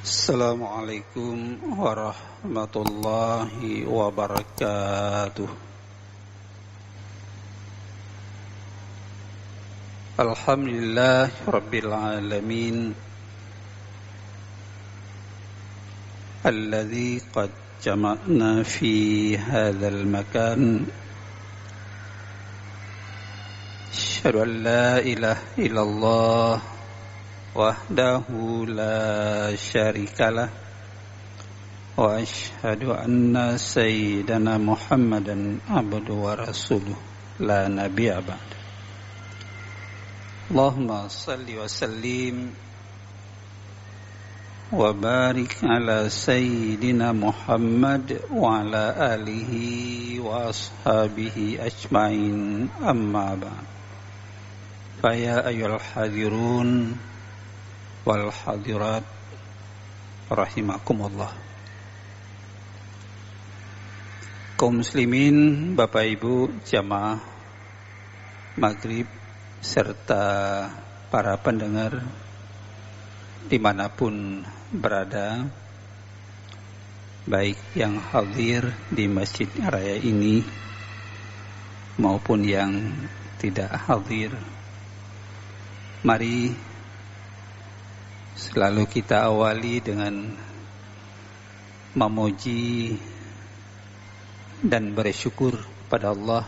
Assalamualaikum warahmatullahi wabarakatuh. Alhamdulillah Rabbil alamin, alladzi qad jama'na fi hadzal makan. Asyhadu an la ilaha illallah wahdahu la syarikalah wa asyhadu anna sayyidana Muhammadan abduhu wa rasuluh la nabiyya ba'd. Allahumma salli wa sallim wa barik ala sayyidina Muhammad wa ala alihi wa ashabihi ajmain, amma ba'd. Fa ya ayyuhal hadirun wal hadirat rahimakumullah. Kaum muslimin, Bapak Ibu jamaah maghrib serta para pendengar dimanapun berada, baik yang hadir di masjid raya ini maupun yang tidak hadir, mari selalu kita awali dengan memuji dan bersyukur pada Allah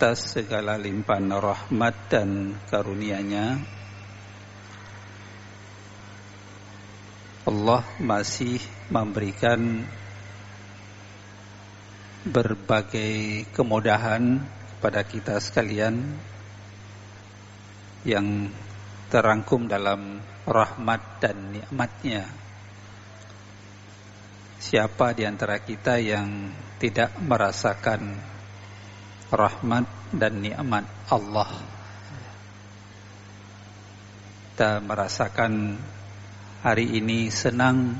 atas segala limpahan rahmat dan karunia-Nya. Allah masih memberikan berbagai kemudahan kepada kita sekalian yang terangkum dalam rahmat dan nikmat-Nya. Siapa di antara kita yang tidak merasakan rahmat dan nikmat Allah? Kita merasakan hari ini senang,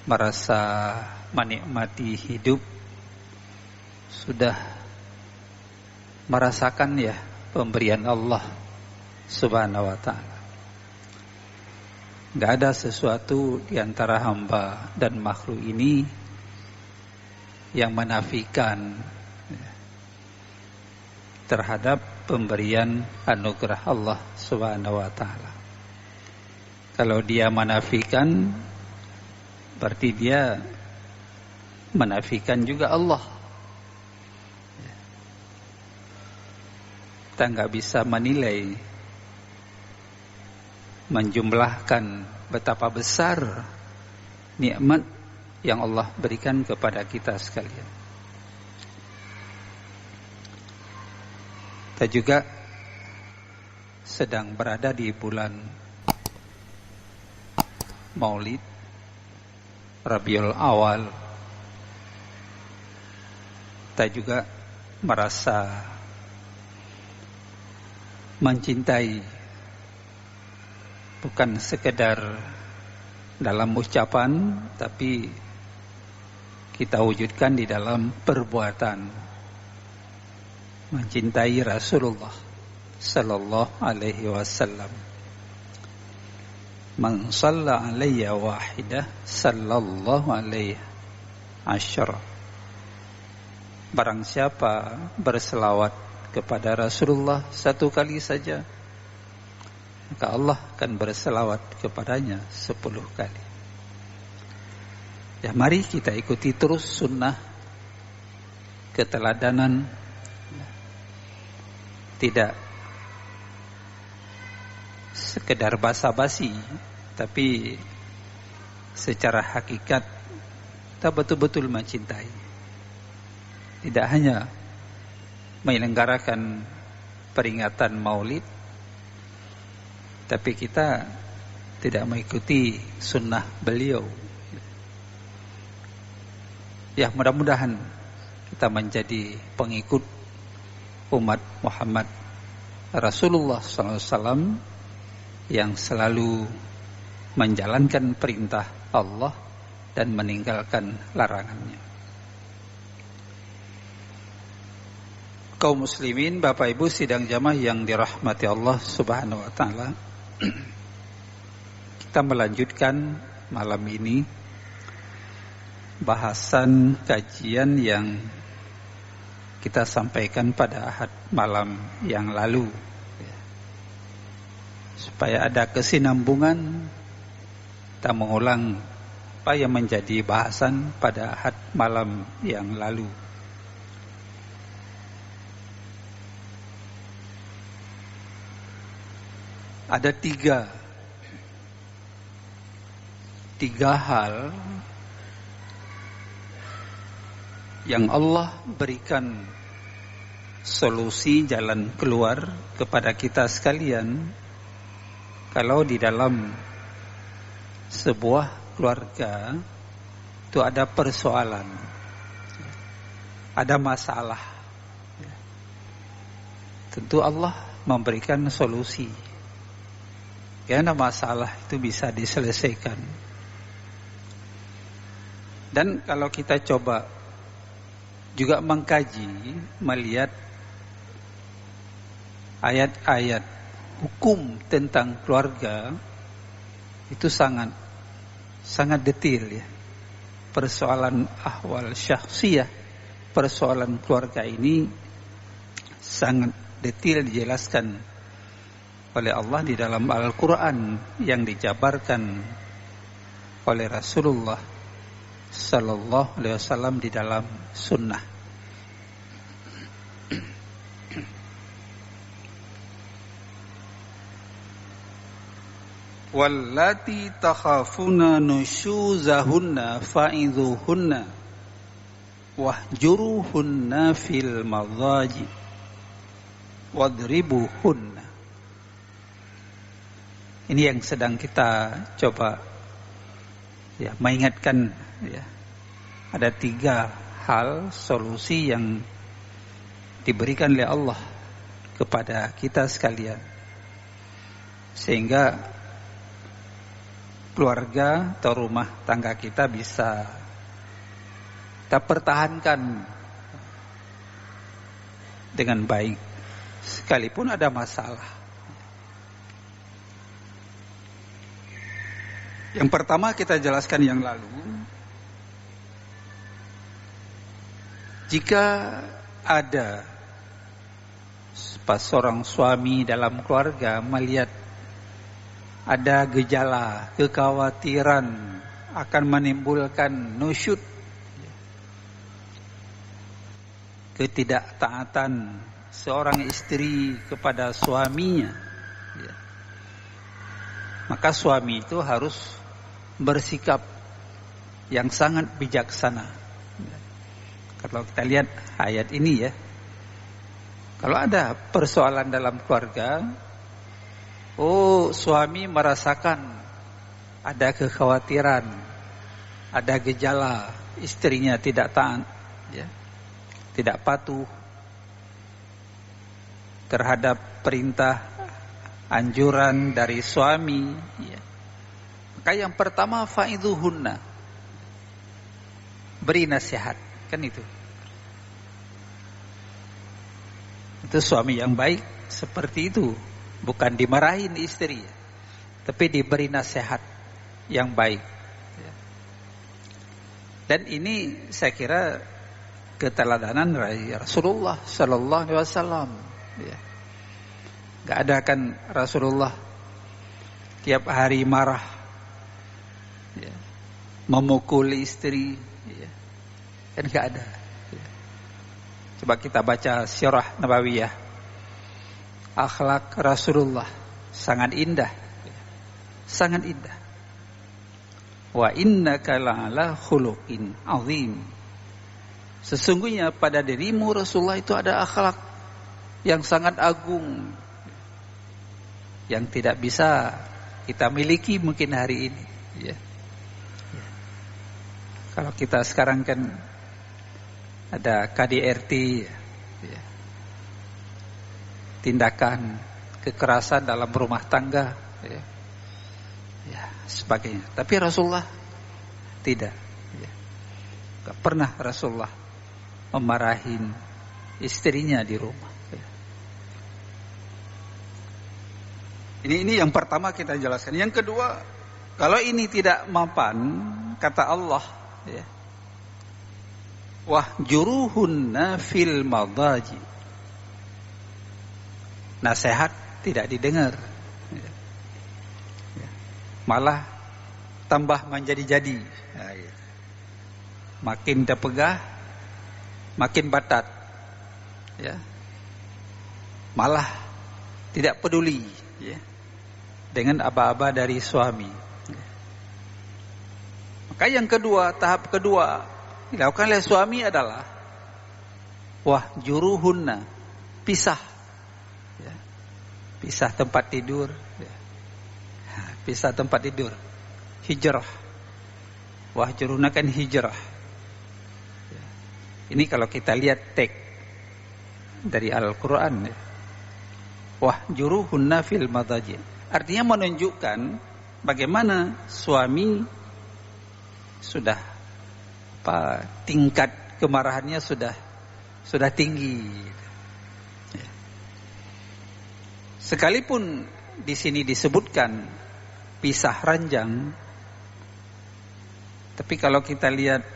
merasa menikmati hidup, sudah merasakan ya pemberian Allah Subhanahu wa ta'ala. Gak ada sesuatu di antara hamba dan makhluk ini yang menafikan terhadap pemberian anugerah Allah Subhanahu wa ta'ala. Kalau dia menafikan, berarti dia menafikan juga Allah. Kita gak bisa menilai, menjumlahkan betapa besar nikmat yang Allah berikan kepada kita sekalian. Kita juga sedang berada di bulan Maulid Rabiul Awal. Kita juga merasa mencintai, bukan sekedar dalam ucapan, tapi kita wujudkan di dalam perbuatan. Mencintai Rasulullah sallallahu alaihi wasallam. Man shalla alayya wahidah sallallahu alaihi asyara. Barang siapa berselawat kepada Rasulullah satu kali saja, maka Allah akan berselawat kepadanya 10 kali. Ya, mari kita ikuti terus sunnah keteladanan, tidak sekedar basa-basi, tapi secara hakikat kita betul-betul mencintai. Tidak hanya menyelenggarakan peringatan Maulid, tapi kita tidak mengikuti sunnah beliau. Ya, mudah-mudahan kita menjadi pengikut umat Muhammad Rasulullah SAW yang selalu menjalankan perintah Allah dan meninggalkan larangannya. Kaum muslimin, Bapak Ibu sidang jamaah yang dirahmati Allah Subhanahu wa taala. Kita melanjutkan malam ini bahasan kajian yang kita sampaikan pada Ahad malam yang lalu, supaya ada kesinambungan. Kita mengulang apa yang menjadi bahasan pada Ahad malam yang lalu. Ada tiga hal yang Allah berikan solusi jalan keluar kepada kita sekalian kalau di dalam sebuah keluarga itu ada persoalan, ada masalah. Tentu Allah memberikan solusi, karena masalah itu bisa diselesaikan. Dan kalau kita coba juga mengkaji, melihat ayat-ayat hukum tentang keluarga, itu sangat detail ya. Persoalan ahwal syakhsiyah, persoalan keluarga ini sangat detail dijelaskan oleh Allah di dalam Al-Quran yang dijabarkan oleh Rasulullah Sallallahu Alaihi Wasallam di dalam Sunnah. Wallati takhafuna nushuzahunna fa'idhuhunna wahjuruhunna fil madhaji wadribuhunna. Ini yang sedang kita coba ya, mengingatkan ya. Ada 3 hal solusi yang diberikan oleh Allah kepada kita sekalian, sehingga keluarga atau rumah tangga kita bisa kita pertahankan dengan baik sekalipun ada masalah. Yang pertama kita jelaskan yang lalu, jika ada seorang suami dalam keluarga melihat ada gejala kekhawatiran akan menimbulkan nusyud, ketidaktaatan seorang istri kepada suaminya, maka suami itu harus bersikap yang sangat bijaksana. Kalau kita lihat ayat ini ya, kalau ada persoalan dalam keluarga, suami merasakan ada kekhawatiran, ada gejala istrinya tidak taat, ya, tidak patuh terhadap perintah anjuran dari suami, ya. Maka yang pertama fa'idhuhunna, beri nasihat, kan itu. Itu suami yang baik seperti itu, bukan dimarahin istri, tapi diberi nasihat yang baik. Dan ini saya kira keteladanan Rasulullah Sallallahu Alaihi Wasallam. Gak ada kan Rasulullah tiap hari marah, memukul istri, kan gak ada. Coba kita baca Sirah Nabawiyah, akhlak Rasulullah sangat indah, sangat indah. Wa innaka la'ala khuluqin azim. Sesungguhnya pada dirimu Rasulullah itu ada akhlak yang sangat agung, yang tidak bisa kita miliki mungkin hari ini, ya. Kalau kita sekarang kan ada KDRT, ya, tindakan kekerasan dalam rumah tangga, ya, sebagainya. Tapi Rasulullah tidak, ya. Gak pernah Rasulullah memarahin istrinya di rumah. Ini yang pertama kita jelaskan. Yang kedua, Kalau ini tidak mapan, kata Allah, ya, wahjuruhunna fil madaji. Nasihat tidak didengar, ya. Malah tambah menjadi-jadi. Nah, gitu. Makin terpegah, makin batat, ya. Malah tidak peduli, ya, dengan aba-aba dari suami. Maka yang kedua, tahap kedua dilakukan oleh suami adalah wahjuruhunna, pisah, ya. Pisah tempat tidur, ya. Pisah tempat tidur, hijrah. Wahjuruhunna kan hijrah, ya. Ini kalau kita lihat teks dari Al-Quran, ya. Wahjuruhunna fil madaji, artinya menunjukkan bagaimana suami sudah tingkat kemarahannya sudah tinggi. Ya. Sekalipun di sini disebutkan pisah ranjang, tapi kalau kita lihat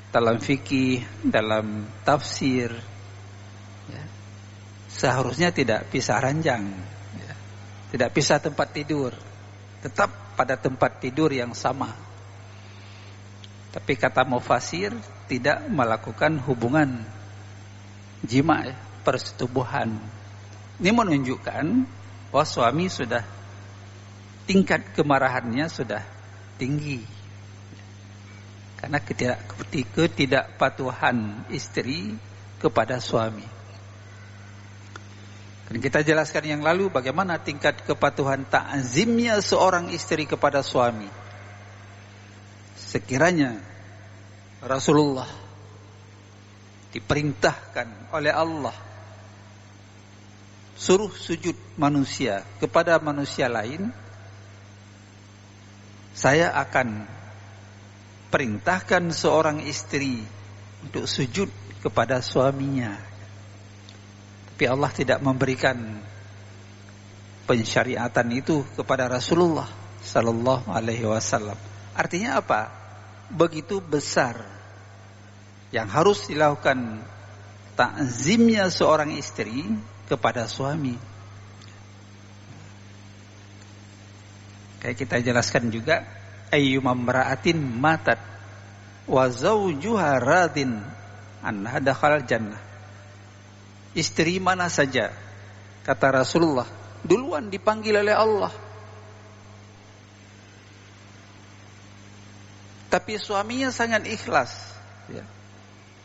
dalam fikih, dalam tafsir, ya, seharusnya tidak pisah ranjang, ya. Tidak pisah tempat tidur, tetap pada tempat tidur yang sama. Tapi kata mufasir tidak melakukan hubungan jima, ya, persetubuhan. Ini menunjukkan bahwa suami sudah tingkat kemarahannya sudah tinggi, karena ketidakpatuhan istri kepada suami. Dan kita jelaskan yang lalu bagaimana tingkat kepatuhan ta'zimnya seorang istri kepada suami. Sekiranya Rasulullah diperintahkan oleh Allah suruh sujud manusia kepada manusia lain, saya akan perintahkan seorang istri untuk sujud kepada suaminya. Tapi Allah tidak memberikan pensyariatan itu kepada Rasulullah sallallahu alaihi wasallam. Artinya apa? Begitu besar yang harus dilakukan ta'zimnya seorang istri kepada suami. Kayak kita jelaskan juga, ayyuma imra'atin matat wa zawjuha radin anha dakhala jannah. Istri mana saja, kata Rasulullah, duluan dipanggil oleh Allah, tapi suaminya sangat ikhlas, ya,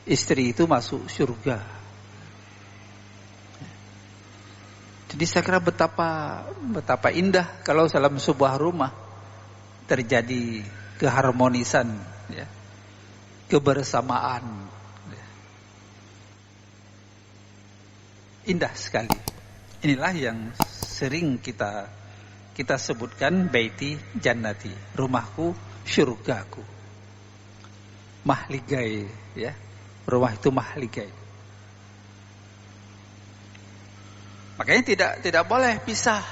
istri itu masuk surga. Jadi saya kira betapa indah kalau dalam sebuah rumah terjadi keharmonisan, ya, kebersamaan, ya. Indah sekali. Inilah yang sering kita sebutkan baiti jannati, rumahku syurgaku. Mahligai, ya, rumah itu mahligai. Makanya tidak boleh pisah.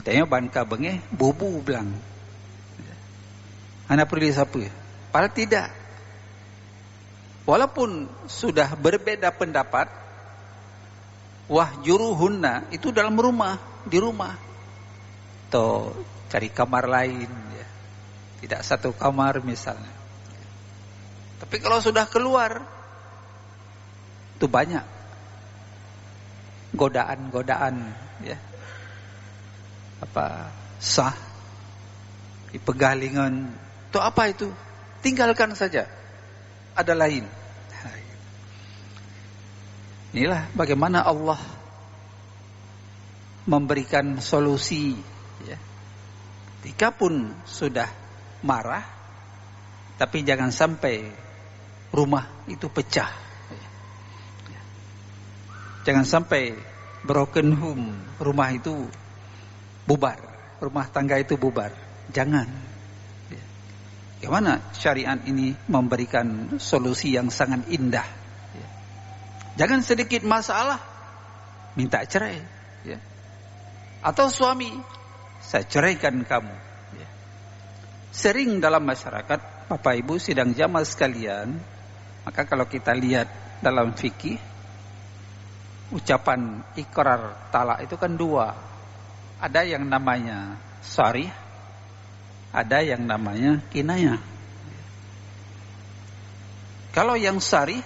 Tanya banka bengeh bubu belang. Anak perlu sapu, ya. Padahal tidak. Walaupun sudah berbeda pendapat, wahjuruhunna itu dalam rumah, di rumah. Atau cari kamar lain, ya. Tidak satu kamar misalnya. Tapi kalau sudah keluar, itu banyak godaan-godaan, ya. Apa sah dipegalingan, itu apa itu? Tinggalkan saja, ada lain. Inilah bagaimana Allah memberikan solusi, ya. Ketika pun sudah marah, tapi jangan sampai rumah itu pecah, ya. Jangan sampai broken home, rumah itu bubar, rumah tangga itu bubar. Jangan, ya. Bagaimana syariat ini memberikan solusi yang sangat indah, ya. Jangan sedikit masalah minta cerai, ya. Atau suami saya ceraikan kamu. Ya. Sering dalam masyarakat, Bapak Ibu sidang jamaah sekalian, maka kalau kita lihat dalam fikih, ucapan ikrar talak itu kan dua. Ada yang namanya sharih, ada yang namanya kinayah. Kalau yang sharih,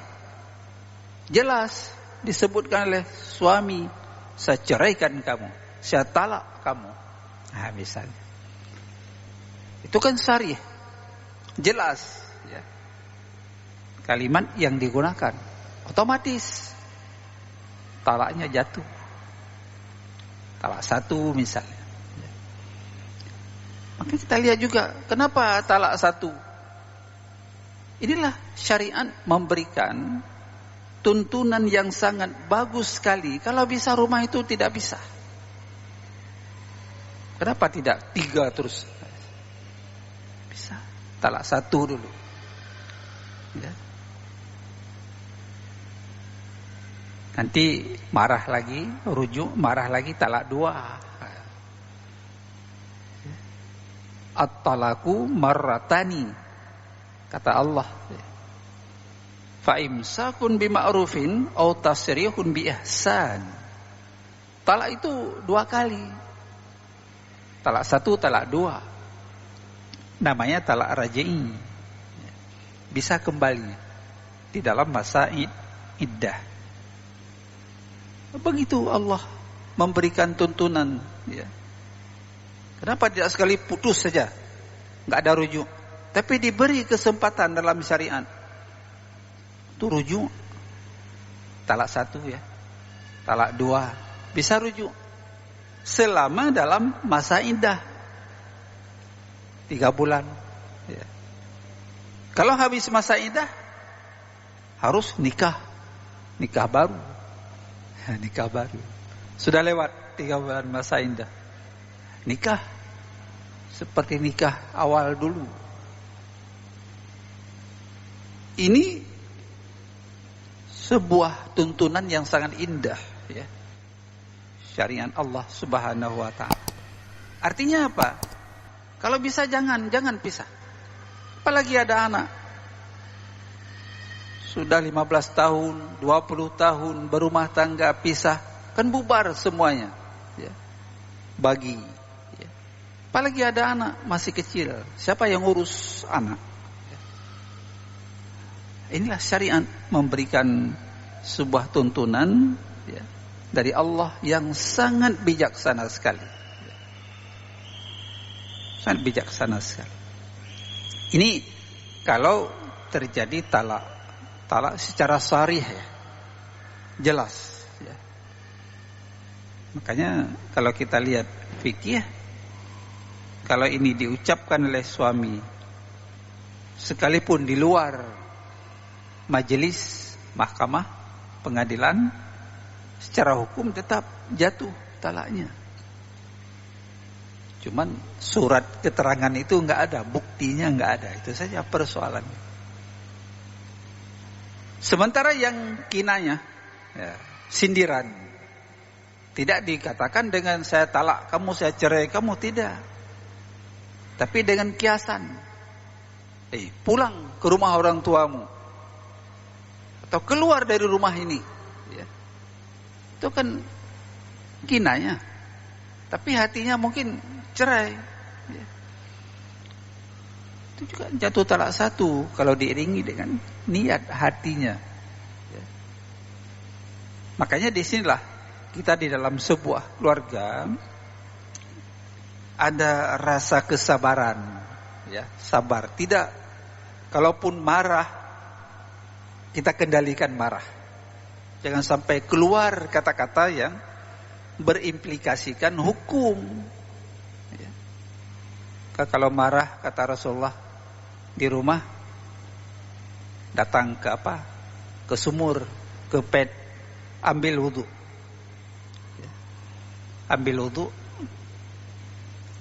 jelas disebutkan oleh suami, saya ceraikan kamu, saya talak kamu. Nah, misalnya. Itu kan sharih. Jelas. Ya. Kalimat yang digunakan. Otomatis. Talaknya jatuh. Talak satu misalnya. Ya. Maka kita lihat juga, kenapa talak satu? Inilah syariat memberikan tuntunan yang sangat bagus sekali. Kalau bisa rumah itu tidak bisa. Kenapa tidak 3 terus? Bisa. Talak 1 dulu. Ya. Nanti marah lagi, rujuk, marah lagi, talak 2. At-talaku marratani. Kata Allah. Fa'imsakun bima'rufin au tasrihun bi ihsan. Talak itu 2 kali. Talak 1, talak 2. Namanya talak raj'i. Bisa kembali di dalam masa iddah. Begitu Allah memberikan tuntunan. Ya. Kenapa tidak sekali putus saja, nggak ada rujuk? Tapi diberi kesempatan dalam syariat. Itu rujuk. Talak 1 ya. Talak 2. Bisa rujuk. Selama dalam masa iddah. 3 bulan. Ya. Kalau habis masa iddah, harus nikah. Nikah baru. Nikah baru. Sudah lewat 3 bulan masa iddah. Nikah. Seperti nikah awal dulu. Ini sebuah tuntunan yang sangat indah, ya. Syariat Allah Subhanahu wa ta'ala. Artinya apa? Kalau bisa jangan pisah. Apalagi ada anak. Sudah 15 tahun, 20 tahun berumah tangga pisah, kan bubar semuanya, ya. Bagi, ya. Apalagi ada anak masih kecil, siapa yang urus anak? Inilah syariat memberikan sebuah tuntunan, ya, dari Allah yang sangat bijaksana sekali. Sangat bijaksana sekali. Ini kalau terjadi talak secara sharih, ya, jelas. Ya. Makanya kalau kita lihat fikih, kalau ini diucapkan oleh suami, sekalipun di luar majelis, mahkamah, pengadilan, secara hukum tetap jatuh talaknya. Cuman surat keterangan itu enggak ada, buktinya enggak ada. Itu saja persoalannya. Sementara yang kinayah, ya, sindiran, tidak dikatakan dengan saya talak kamu, saya cerai kamu, tidak. Tapi dengan kiasan. Pulang ke rumah orang tuamu. Atau keluar dari rumah ini, ya. Itu kan kinayah, tapi hatinya mungkin cerai, ya. Itu juga jatuh talak 1 kalau diiringi dengan niat hatinya, ya. Makanya disinilah kita di dalam sebuah keluarga ada rasa kesabaran, ya, sabar. Tidak, kalaupun marah, kita kendalikan marah. Jangan sampai keluar kata-kata yang berimplikasikan hukum. Ya. Kalau marah, kata Rasulullah, di rumah datang ke apa? Ke sumur, ke pet, ambil wudu. Ya. Ambil wudu,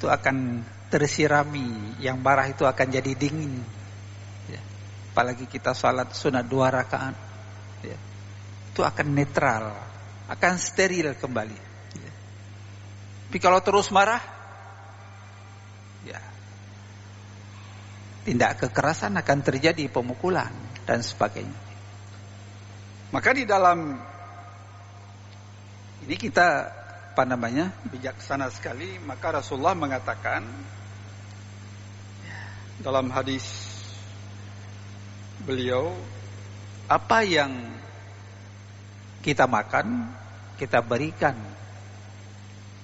itu akan tersirami, yang marah itu akan jadi dingin. Ya. Apalagi kita salat sunat 2 rakaat, ya, itu akan netral, akan steril kembali, ya. Tapi kalau terus marah, ya, tindak kekerasan akan terjadi, pemukulan dan sebagainya. Maka di dalam ini kita bijaksana sekali. Maka Rasulullah mengatakan dalam hadis beliau, apa yang kita makan, kita berikan.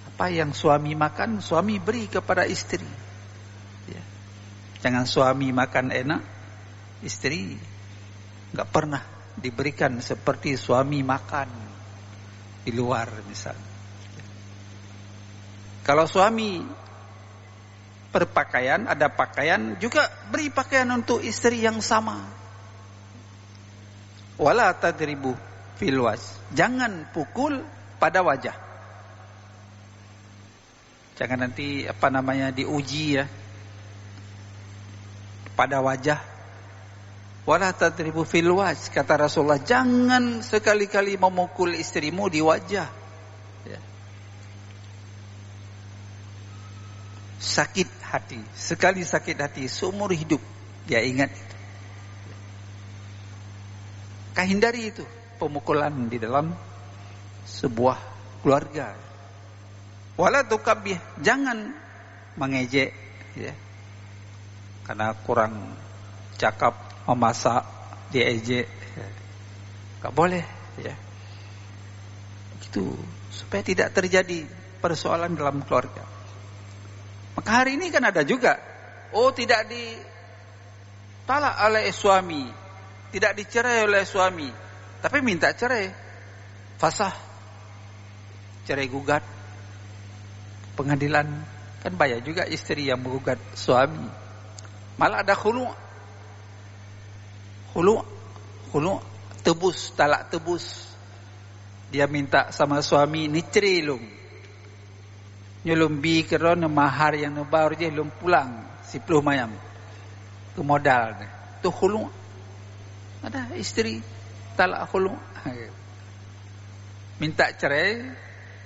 Apa yang suami makan, suami beri kepada istri. Ya. Jangan suami makan enak, istri nggak pernah diberikan seperti suami makan di luar misalnya. Kalau suami berpakaian, ada pakaian, juga beri pakaian untuk istri yang sama. Wala tadribu fil wajh. Jangan pukul pada wajah. Jangan nanti diuji ya. Pada wajah. Wala tadribu fil wajh, kata Rasulullah, jangan sekali-kali memukul istrimu di wajah. Ya. Sakit hati, sekali sakit hati seumur hidup dia ingat itu. Hindari itu pemukulan di dalam sebuah keluarga. Wala tukabbih, jangan mengejek ya. Karena kurang cakap, memasak, diejek ya. Gak boleh ya. Itu supaya tidak terjadi persoalan dalam keluarga. Maka hari ini kan ada juga, tidak ditalak oleh suami, tidak dicerai oleh suami, tapi minta cerai, fasah, cerai gugat, pengadilan, kan banyak juga istri yang menggugat suami, malah ada khulu, tebus, talak tebus, dia minta sama suami, ni cerai lung. Nyulum bi kerana mahar yang baru je lum pulang 10 mayam. Tu modal ni. Tu khulu. Ada isteri talak khulu. Minta cerai,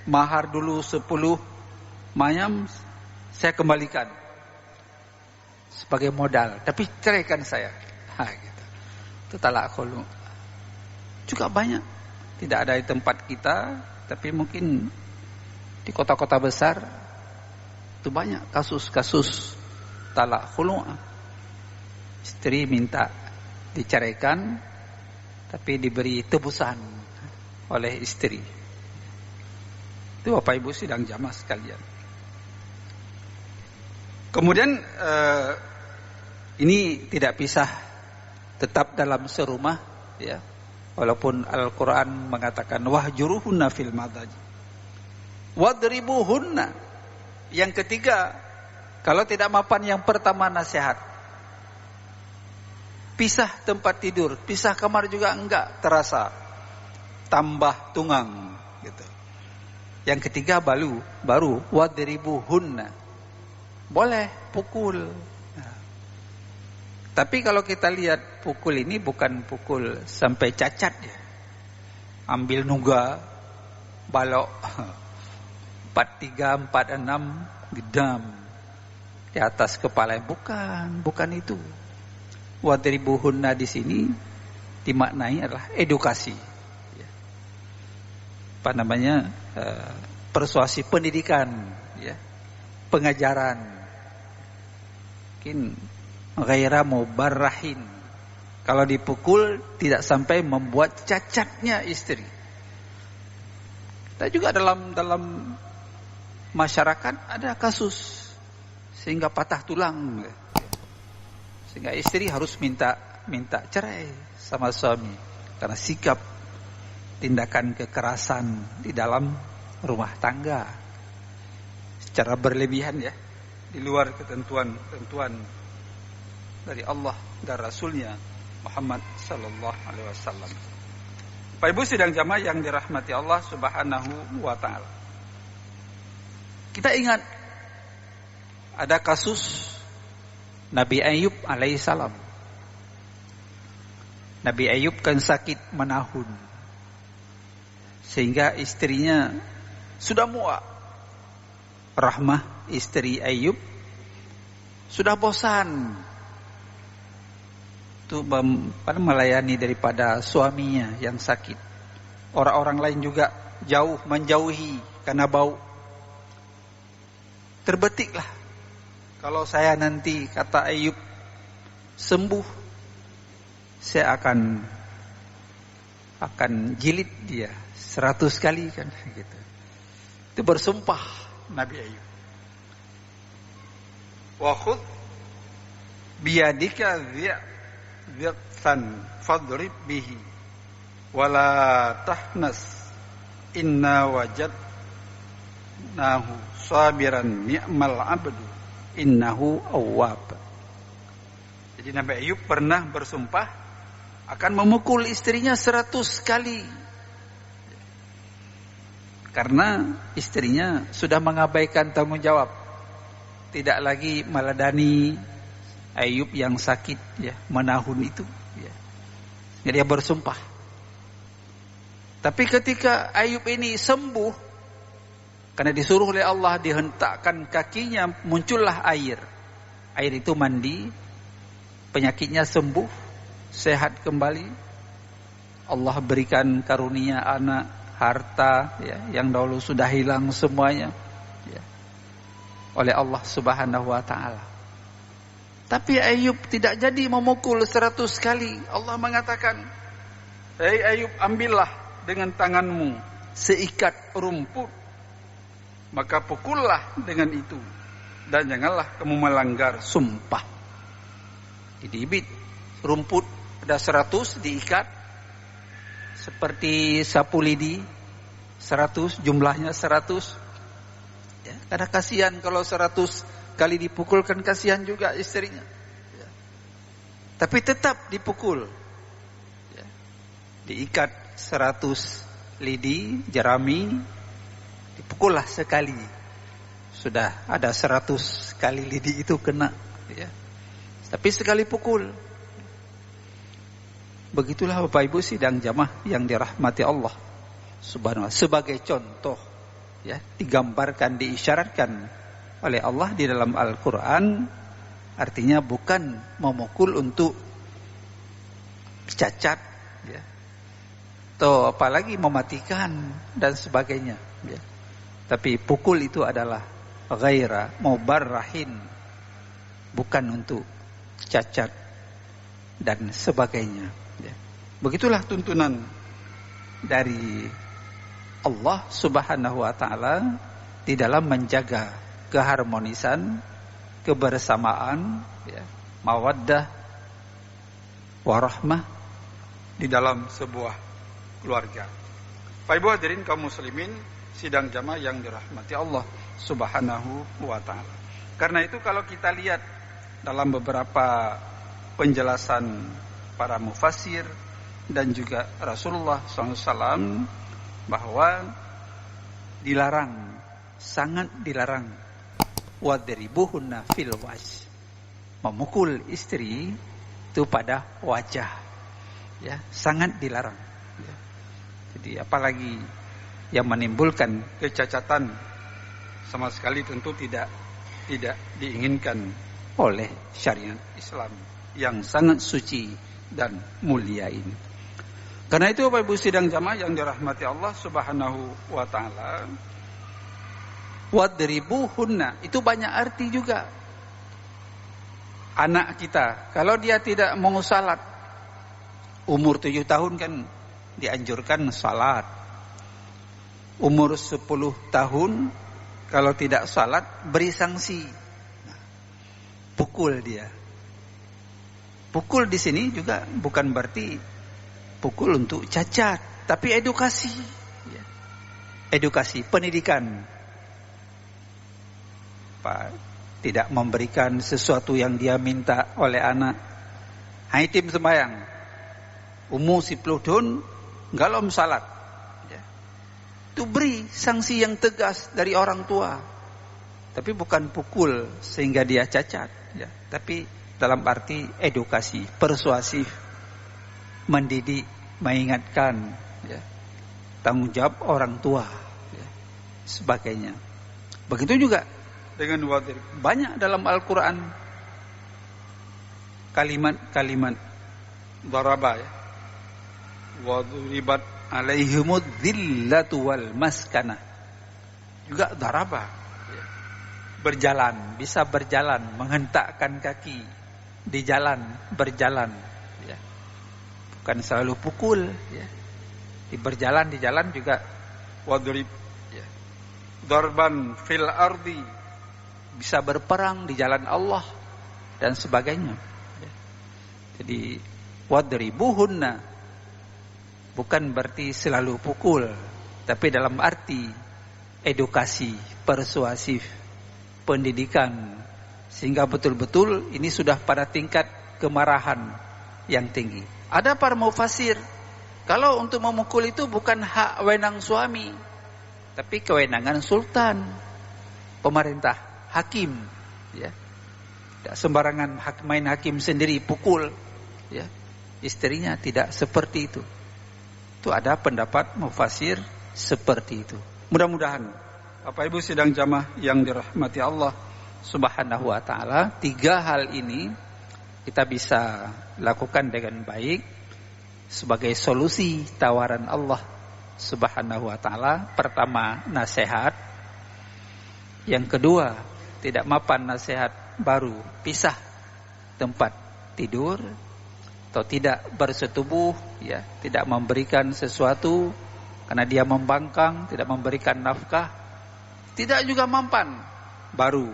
mahar dulu 10 mayam saya kembalikan sebagai modal, tapi ceraikan saya. Gitu. Itu talak khulu. Juga banyak. Tidak ada di tempat kita, tapi mungkin di kota-kota besar itu banyak kasus-kasus talak khulu'. Istri minta diceraikan tapi diberi tebusan oleh istri. Itu Bapak Ibu sidang jamaah sekalian. Kemudian ini tidak pisah, tetap dalam serumah ya. Walaupun Al-Qur'an mengatakan wahjuruhunna fil madaji. Wadribuhunna. Yang ketiga, kalau tidak mapan, yang pertama nasihat. Pisah tempat tidur, pisah kamar juga enggak terasa. Tambah tunggang gitu. Yang ketiga baru wadribuhunna. Boleh pukul. Nah. Tapi kalau kita lihat pukul ini bukan pukul sampai cacat ya. Ambil nuga, balok 43, 46 gedam di atas kepala, bukan itu. Wadribuhunna di sini dimaknai adalah edukasi. Ya. Persuasi, pendidikan, ya. Pengajaran. Mungkin ghaira mubarrahin. Kalau dipukul tidak sampai membuat cacatnya istri. Kita juga dalam masyarakat ada kasus sehingga patah tulang, sehingga istri harus minta cerai sama suami karena sikap tindakan kekerasan di dalam rumah tangga secara berlebihan ya, di luar ketentuan dari Allah dan Rasulnya Muhammad sallallahu alaihi wasallam. Bapak Ibu sidang jamaah yang dirahmati Allah Subhanahu wa taala. Kita ingat ada kasus Nabi Ayub alaihissalam. Nabi Ayub kan sakit menahun, sehingga istrinya sudah muak. Rahmah istri Ayub sudah bosan itu melayani daripada suaminya yang sakit. Orang-orang lain juga menjauhi karena bau. Terbetiklah, kalau saya nanti, kata Ayub, sembuh, saya akan jilid dia 100 kali kan gitu. Itu bersumpah Nabi Ayub. Wa khudh biyadika dhi'tan fadrib bihi wala tahnas inna wajadnahu sabiran ni'mal abdu innahu awwab. Jadi Nabi Ayub pernah bersumpah akan memukul istrinya 100 kali. Karena istrinya sudah mengabaikan tanggung jawab. Tidak lagi meladani Ayub yang sakit, ya, menahun itu, ya. Jadi dia bersumpah. Tapi ketika Ayub ini sembuh, karena disuruh oleh Allah, dihentakkan kakinya, muncullah air. Air itu mandi, penyakitnya sembuh, sehat kembali. Allah berikan karunia anak, harta, ya, yang dahulu sudah hilang semuanya, ya, oleh Allah Subhanahu wa ta'ala. Tapi Ayub tidak jadi memukul 100 kali. Allah mengatakan, "Hei Ayub, ambillah dengan tanganmu seikat rumput, maka pukullah dengan itu, dan janganlah kamu melanggar sumpah." Dibit rumput ada 100 diikat seperti sapu lidi, 100 jumlahnya 100. Ya, karena kasihan kalau 100 kali dipukul, kan kasihan juga istrinya. Ya. Tapi tetap dipukul. Ya. Diikat 100 lidi, jerami, dipukullah sekali. Sudah ada 100 kali lidi itu kena. Ya. Tapi sekali pukul. Begitulah Bapak Ibu sidang jamaah yang dirahmati Allah Subhanahu wa ta'ala. Sebagai contoh, ya, digambarkan, diisyaratkan oleh Allah di dalam Al-Quran. Artinya bukan memukul untuk cacat, ya, atau apalagi mematikan dan sebagainya, ya. Tapi pukul itu adalah ghaira mubarrahin, bukan untuk cacat dan sebagainya, ya. Begitulah tuntunan dari Allah Subhanahu wa ta'ala di dalam menjaga keharmonisan, kebersamaan, ya, mawaddah, warahmah di dalam sebuah keluarga. Bapak Ibu hadirin kaum muslimin sidang jamaah yang dirahmati Allah Subhanahu wa ta'ala. Karena itu kalau kita lihat dalam beberapa penjelasan para mufassir dan juga Rasulullah SAW, bahwa dilarang, sangat dilarang, wadribuhunna fil wajh, memukul istri itu pada wajah, ya, sangat dilarang, ya. Jadi apalagi yang menimbulkan kecacatan, sama sekali tentu tidak diinginkan oleh syariat Islam yang sangat suci dan mulia ini. Karena itu Bapak Ibu sidang jamaah yang dirahmati Allah Subhanahu wa ta'ala, wadribuhunna itu banyak arti juga. Anak kita, kalau dia tidak mau salat, umur 7 tahun kan dianjurkan salat. Umur 10 tahun kalau tidak salat beri sanksi. Nah, pukul dia. Pukul di sini juga bukan berarti pukul untuk cacat, tapi edukasi, ya. Edukasi, pendidikan. Pak, tidak memberikan sesuatu yang dia minta oleh anak. Hai tim sembahyang, umur 10 tahun galom salat, ya. Itu beri sanksi yang tegas dari orang tua. Tapi bukan pukul sehingga dia cacat, ya. Tapi dalam arti edukasi, persuasif, mendidik, mengingatkan, ya, tanggung jawab orang tua, ya, sebagainya. Begitu juga dengan wadir. Banyak dalam Al-Quran kalimat daraba ya. Wa duribat alaihimud dhillatu wal maskanah. Juga daraba. Ya. Berjalan, bisa berjalan, menghentakkan kaki di jalan, berjalan ya. Bukan selalu pukul ya. Di berjalan di jalan juga wadrib ya. Darban fil ardi, bisa berperang di jalan Allah dan sebagainya ya. Jadi wadribuhunna bukan berarti selalu pukul, tapi dalam arti edukasi, persuasif, pendidikan, sehingga betul-betul ini sudah pada tingkat kemarahan yang tinggi. Ada para mufasir, kalau untuk memukul itu bukan hak wewenang suami, tapi kewenangan sultan, pemerintah, hakim ya. Tidak sembarangan main hakim sendiri pukul ya istrinya, tidak seperti itu. Itu ada pendapat mufasir seperti itu. Mudah-mudahan Bapak Ibu sidang jamaah yang dirahmati Allah Subhanahu wa taala, 3 hal ini kita bisa lakukan dengan baik sebagai solusi tawaran Allah Subhanahu wa taala. Pertama, nasihat. Yang kedua, tidak mapan nasihat baru pisah tempat tidur atau tidak bersetubuh ya, tidak memberikan sesuatu karena dia membangkang, tidak memberikan nafkah. Tidak juga mampan, baru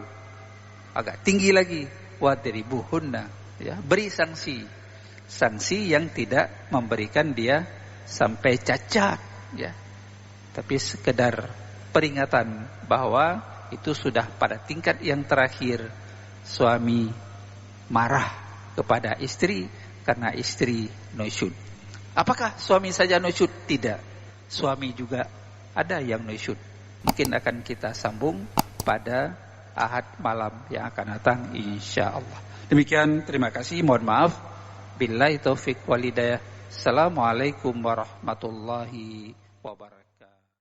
agak tinggi lagi, wadribuhunna ya, beri sanksi yang tidak memberikan dia sampai cacat ya, tapi sekedar peringatan bahwa itu sudah pada tingkat yang terakhir. Suami marah kepada istri karena istri nusyud. Apakah suami saja nusyud? Tidak, suami juga ada yang nusyud. Mungkin akan kita sambung pada Ahad malam yang akan datang insyaallah. Demikian, terima kasih, mohon maaf. Billahi taufik wal hidayah. Assalamualaikum warahmatullahi wabarakatuh.